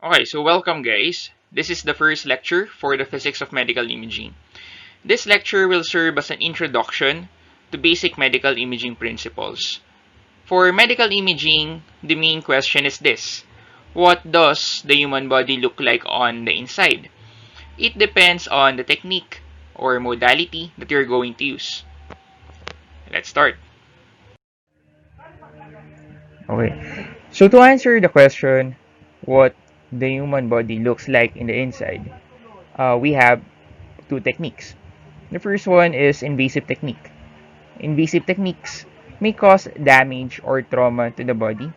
Okay, so welcome guys. This is the first lecture for the physics of medical imaging. This lecture will serve as an introduction to basic medical imaging principles. For medical imaging, the main question is this: what does the human body look like on the inside? It depends on the technique or modality that you're going to use. Let's start. Okay. So to answer the question, what the human body looks like in the inside, we have two techniques. The first one is invasive technique. Invasive techniques may cause damage or trauma to the body.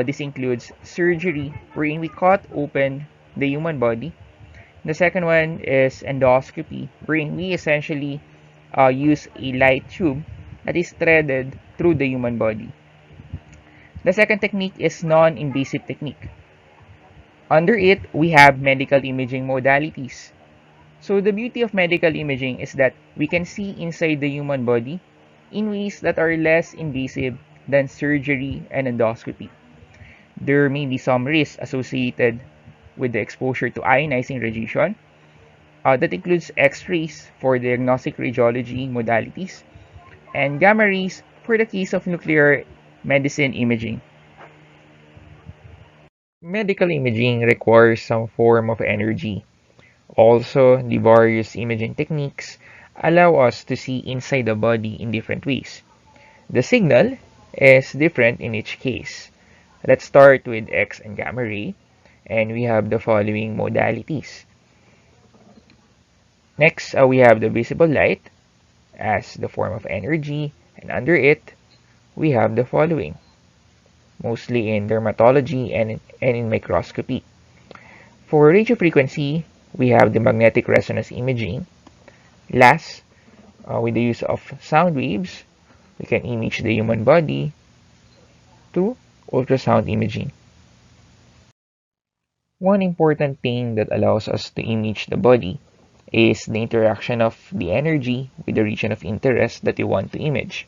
This includes surgery, wherein we cut open the human body. The second one is endoscopy, wherein we essentially use a light tube that is threaded through the human body. The second technique is non-invasive technique. Under it, we have medical imaging modalities. So the beauty of medical imaging is that we can see inside the human body in ways that are less invasive than surgery and endoscopy. There may be some risks associated with the exposure to ionizing radiation. That includes X-rays for diagnostic radiology modalities and gamma rays for the case of nuclear medicine imaging. Medical imaging requires some form of energy. Also, the various imaging techniques allow us to see inside the body in different ways. The signal is different in each case. Let's start with X and gamma ray, and we have the following modalities. Next, we have the visible light as the form of energy, and under it, we have the following, mostly in dermatology and in microscopy. For radiofrequency, we have the magnetic resonance imaging. Last, with the use of sound waves, we can image the human body through ultrasound imaging. One important thing that allows us to image the body is the interaction of the energy with the region of interest that you want to image.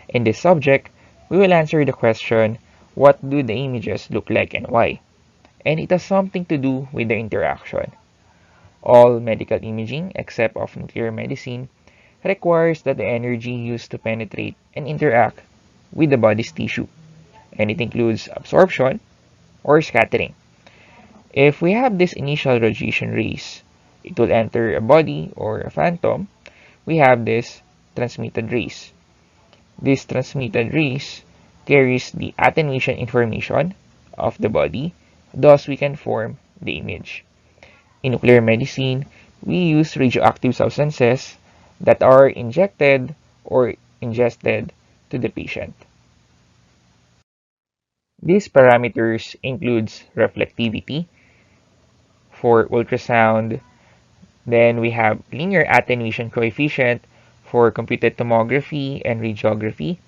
In this subject, we will answer the question, what do the images look like and why? And it has something to do with the interaction. All medical imaging, except of nuclear medicine, requires that the energy used to penetrate and interact with the body's tissue, and it includes absorption or scattering. If we have this initial radiation rays, it will enter a body or a phantom. We have this transmitted rays. This transmitted rays carries the attenuation information of the body, thus we can form the image. In nuclear medicine, we use radioactive substances that are injected or ingested to the patient. These parameters includes reflectivity for ultrasound. Then we have linear attenuation coefficient for computed tomography and radiography.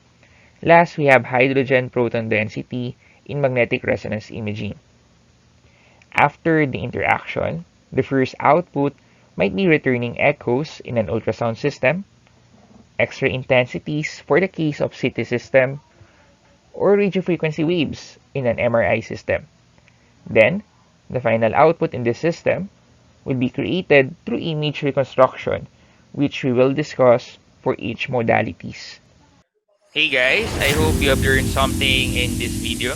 Last, we have hydrogen proton density in magnetic resonance imaging. After the interaction, the first output might be returning echoes in an ultrasound system, X-ray intensities for the case of CT system, or radiofrequency waves in an MRI system. Then, the final output in this system will be created through image reconstruction, which we will discuss for each modalities. Hey guys, I hope you have learned something in this video.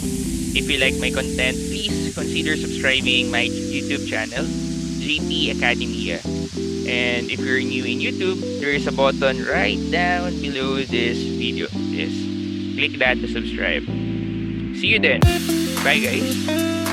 If you like my content, please consider subscribing my YouTube channel, JP Academia. And if you're new in YouTube, there is a button right down below this video. Just click that to subscribe. See you then. Bye guys.